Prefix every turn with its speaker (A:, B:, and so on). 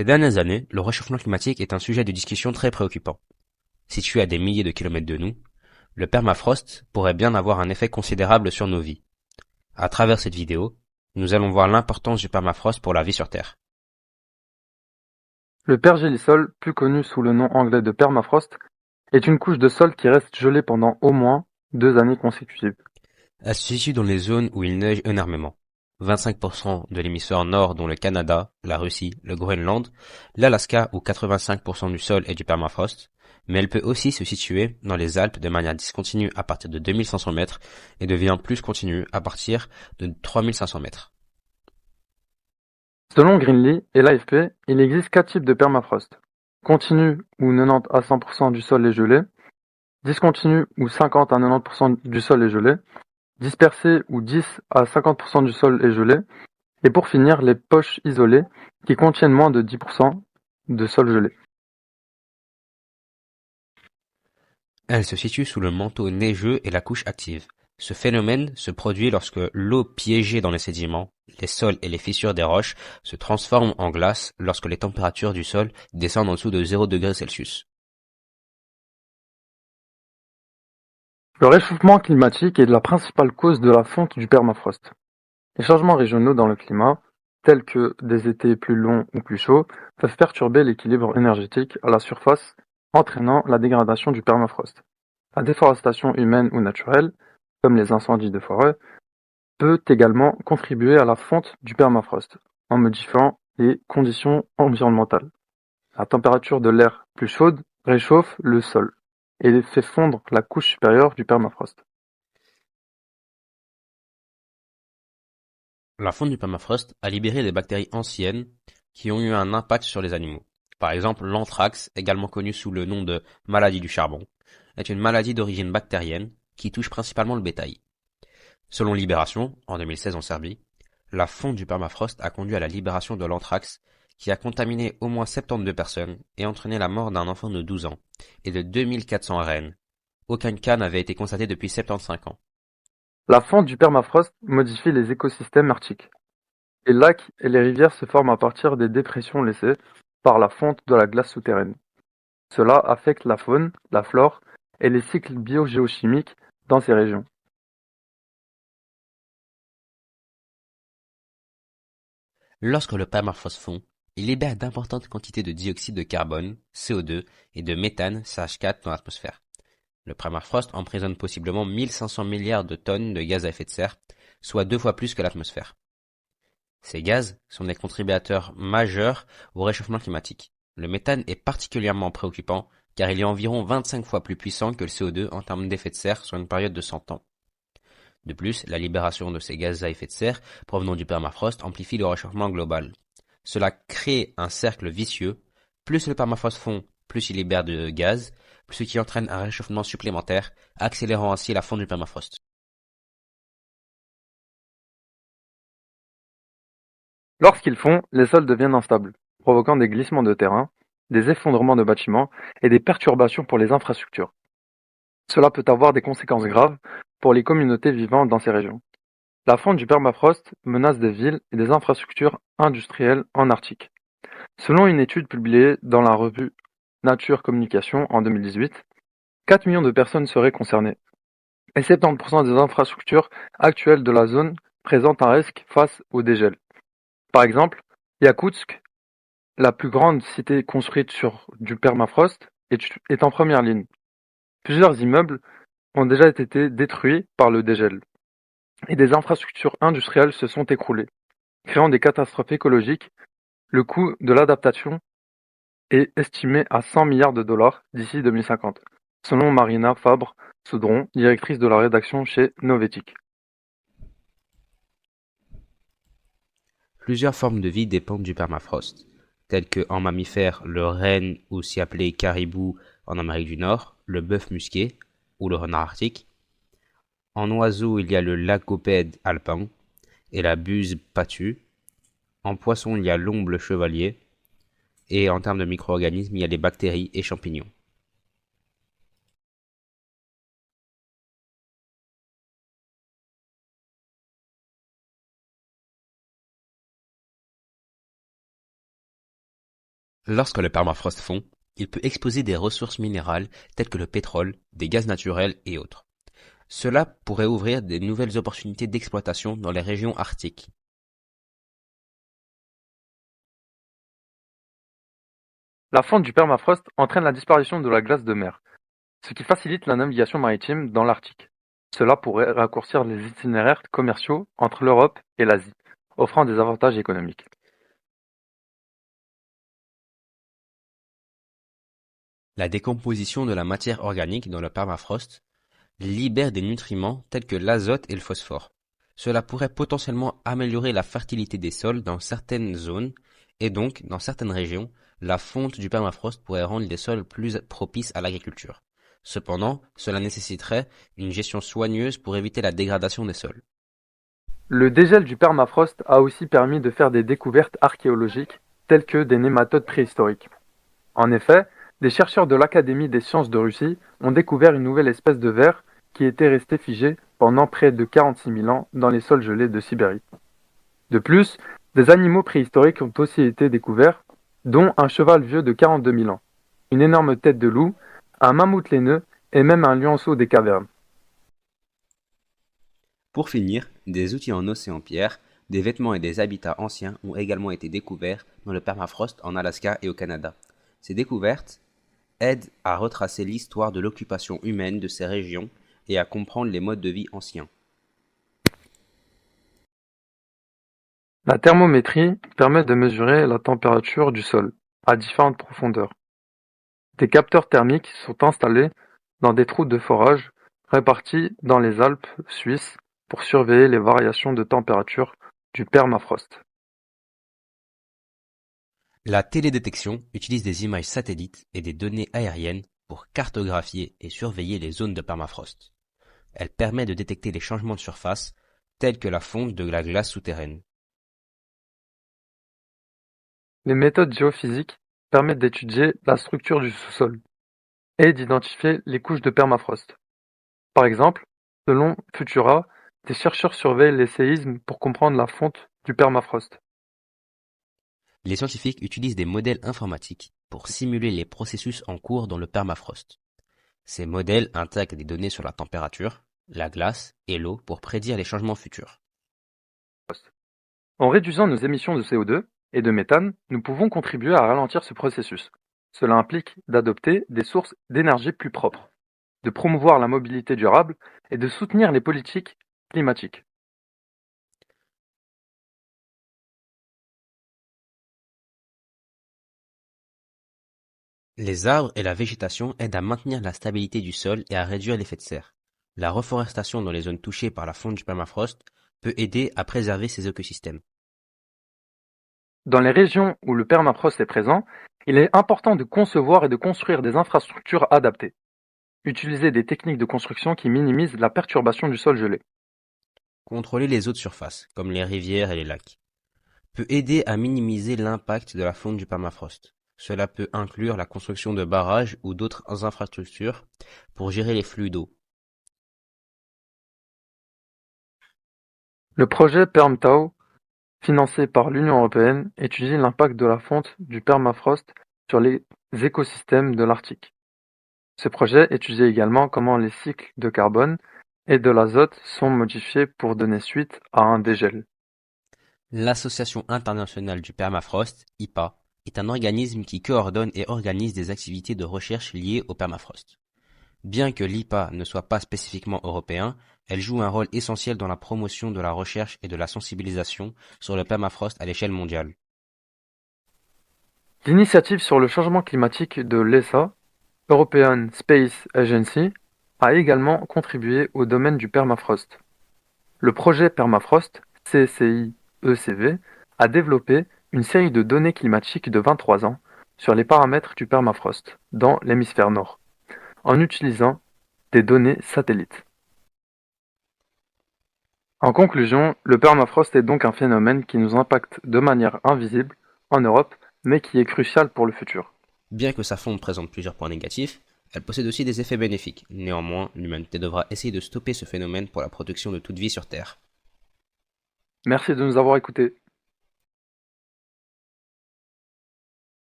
A: Ces dernières années, le réchauffement climatique est un sujet de discussion très préoccupant. Situé à des milliers de kilomètres de nous, le permafrost pourrait bien avoir un effet considérable sur nos vies. À travers cette vidéo, nous allons voir l'importance du permafrost pour la vie sur Terre.
B: Le pergélisol, plus connu sous le nom anglais de permafrost, est une couche de sol qui reste gelée pendant au moins 2 années consécutives.
A: Elle se situe dans les zones où il neige énormément. 25% de l'hémisphère nord dont le Canada, la Russie, le Groenland, l'Alaska où 85% du sol est du permafrost, mais elle peut aussi se situer dans les Alpes de manière discontinue à partir de 2500 mètres et devient plus continue à partir de 3500 mètres.
B: Selon Greenlee et l'AFP, il existe 4 types de permafrost: continu où 90 à 100% du sol est gelé, discontinu où 50 à 90% du sol est gelé, dispersé où 10 à 50% du sol est gelé, et pour finir les poches isolées qui contiennent moins de 10% de sol gelé.
A: Elle se situe sous le manteau neigeux et la couche active. Ce phénomène se produit lorsque l'eau piégée dans les sédiments, les sols et les fissures des roches se transforment en glace lorsque les températures du sol descendent en dessous de 0 °C.
B: Le réchauffement climatique est la principale cause de la fonte du permafrost. Les changements régionaux dans le climat, tels que des étés plus longs ou plus chauds, peuvent perturber l'équilibre énergétique à la surface, entraînant la dégradation du permafrost. La déforestation humaine ou naturelle, comme les incendies de forêt, peut également contribuer à la fonte du permafrost, en modifiant les conditions environnementales. La température de l'air plus chaude réchauffe le sol et fait fondre la couche supérieure du permafrost.
A: La fonte du permafrost a libéré des bactéries anciennes qui ont eu un impact sur les animaux. Par exemple, l'anthrax, également connu sous le nom de maladie du charbon, est une maladie d'origine bactérienne qui touche principalement le bétail. Selon Libération, en 2016 en Serbie, la fonte du permafrost a conduit à la libération de l'anthrax qui a contaminé au moins 72 personnes et entraîné la mort d'un enfant de 12 ans et de 2400 rennes. Aucun cas n'avait été constaté depuis 75 ans.
B: La fonte du permafrost modifie les écosystèmes arctiques. Les lacs et les rivières se forment à partir des dépressions laissées par la fonte de la glace souterraine. Cela affecte la faune, la flore et les cycles biogéochimiques dans ces régions.
A: Lorsque le permafrost fond, il libère d'importantes quantités de dioxyde de carbone, CO2, et de méthane, CH4, dans l'atmosphère. Le permafrost emprisonne possiblement 1500 milliards de tonnes de gaz à effet de serre, soit 2 fois plus que l'atmosphère. Ces gaz sont des contributeurs majeurs au réchauffement climatique. Le méthane est particulièrement préoccupant car il est environ 25 fois plus puissant que le CO2 en termes d'effet de serre sur une période de 100 ans. De plus, la libération de ces gaz à effet de serre provenant du permafrost amplifie le réchauffement global. Cela crée un cercle vicieux. Plus le permafrost fond, plus il libère de gaz, ce qui entraîne un réchauffement supplémentaire, accélérant ainsi la fonte du permafrost.
B: Lorsqu'ils fondent, les sols deviennent instables, provoquant des glissements de terrain, des effondrements de bâtiments et des perturbations pour les infrastructures. Cela peut avoir des conséquences graves pour les communautés vivant dans ces régions. La fonte du permafrost menace des villes et des infrastructures industrielles en Arctique. Selon une étude publiée dans la revue Nature Communication en 2018, 4 millions de personnes seraient concernées, et 70% des infrastructures actuelles de la zone présentent un risque face au dégel. Par exemple, Yakoutsk, la plus grande cité construite sur du permafrost, est en première ligne. Plusieurs immeubles ont déjà été détruits par le dégel, et des infrastructures industrielles se sont écroulées, créant des catastrophes écologiques. Le coût de l'adaptation est estimé à 100 milliards de dollars d'ici 2050, selon Marina Fabre-Soudron, directrice de la rédaction chez Novetic.
A: Plusieurs formes de vie dépendent du permafrost, telles que en mammifères le renne aussi appelé caribou en Amérique du Nord, le bœuf musqué ou le renard arctique. En oiseau, il y a le lagopède alpin et la buse patue. En poisson, il y a l'omble chevalier. Et en termes de micro-organismes, il y a les bactéries et champignons. Lorsque le permafrost fond, il peut exposer des ressources minérales telles que le pétrole, des gaz naturels et autres. Cela pourrait ouvrir de nouvelles opportunités d'exploitation dans les régions arctiques.
B: La fonte du permafrost entraîne la disparition de la glace de mer, ce qui facilite la navigation maritime dans l'Arctique. Cela pourrait raccourcir les itinéraires commerciaux entre l'Europe et l'Asie, offrant des avantages économiques.
A: La décomposition de la matière organique dans le permafrost libère des nutriments tels que l'azote et le phosphore. Cela pourrait potentiellement améliorer la fertilité des sols dans certaines zones et donc, dans certaines régions, la fonte du permafrost pourrait rendre les sols plus propices à l'agriculture. Cependant, cela nécessiterait une gestion soigneuse pour éviter la dégradation des sols.
B: Le dégel du permafrost a aussi permis de faire des découvertes archéologiques telles que des nématodes préhistoriques. En effet, des chercheurs de l'Académie des sciences de Russie ont découvert une nouvelle espèce de ver qui était restée figée pendant près de 46 000 ans dans les sols gelés de Sibérie. De plus, des animaux préhistoriques ont aussi été découverts, dont un cheval vieux de 42 000 ans, une énorme tête de loup, un mammouth laineux et même un lionceau des cavernes.
A: Pour finir, des outils en os et en pierre, des vêtements et des habitats anciens ont également été découverts dans le permafrost en Alaska et au Canada. Ces découvertes aident à retracer l'histoire de l'occupation humaine de ces régions et à comprendre les modes de vie anciens.
B: La thermométrie permet de mesurer la température du sol à différentes profondeurs. Des capteurs thermiques sont installés dans des trous de forage répartis dans les Alpes suisses pour surveiller les variations de température du permafrost.
A: La télédétection utilise des images satellites et des données aériennes pour cartographier et surveiller les zones de permafrost. Elle permet de détecter les changements de surface, tels que la fonte de la glace souterraine.
B: Les méthodes géophysiques permettent d'étudier la structure du sous-sol et d'identifier les couches de permafrost. Par exemple, selon Futura, des chercheurs surveillent les séismes pour comprendre la fonte du permafrost.
A: Les scientifiques utilisent des modèles informatiques pour simuler les processus en cours dans le permafrost. Ces modèles intègrent des données sur la température, la glace et l'eau pour prédire les changements futurs.
B: En réduisant nos émissions de CO2 et de méthane, nous pouvons contribuer à ralentir ce processus. Cela implique d'adopter des sources d'énergie plus propres, de promouvoir la mobilité durable et de soutenir les politiques climatiques.
A: Les arbres et la végétation aident à maintenir la stabilité du sol et à réduire l'effet de serre. La reforestation dans les zones touchées par la fonte du permafrost peut aider à préserver ces écosystèmes.
B: Dans les régions où le permafrost est présent, il est important de concevoir et de construire des infrastructures adaptées. Utiliser des techniques de construction qui minimisent la perturbation du sol gelé.
A: Contrôler les eaux de surface, comme les rivières et les lacs, peut aider à minimiser l'impact de la fonte du permafrost. Cela peut inclure la construction de barrages ou d'autres infrastructures pour gérer les flux d'eau.
B: Le projet PermTau, financé par l'Union européenne, étudie l'impact de la fonte du permafrost sur les écosystèmes de l'Arctique. Ce projet étudie également comment les cycles de carbone et de l'azote sont modifiés pour donner suite à un dégel.
A: L'Association internationale du permafrost, (IPA), est un organisme qui coordonne et organise des activités de recherche liées au permafrost. Bien que l'IPA ne soit pas spécifiquement européen, elle joue un rôle essentiel dans la promotion de la recherche et de la sensibilisation sur le permafrost à l'échelle mondiale.
B: L'initiative sur le changement climatique de l'ESA, European Space Agency, a également contribué au domaine du permafrost. Le projet Permafrost, CCI-ECV, a développé une série de données climatiques de 23 ans sur les paramètres du permafrost dans l'hémisphère nord, en utilisant des données satellites. En conclusion, le permafrost est donc un phénomène qui nous impacte de manière invisible en Europe, mais qui est crucial pour le futur.
A: Bien que sa fonte présente plusieurs points négatifs, elle possède aussi des effets bénéfiques. Néanmoins, l'humanité devra essayer de stopper ce phénomène pour la protection de toute vie sur Terre.
B: Merci de nous avoir écoutés.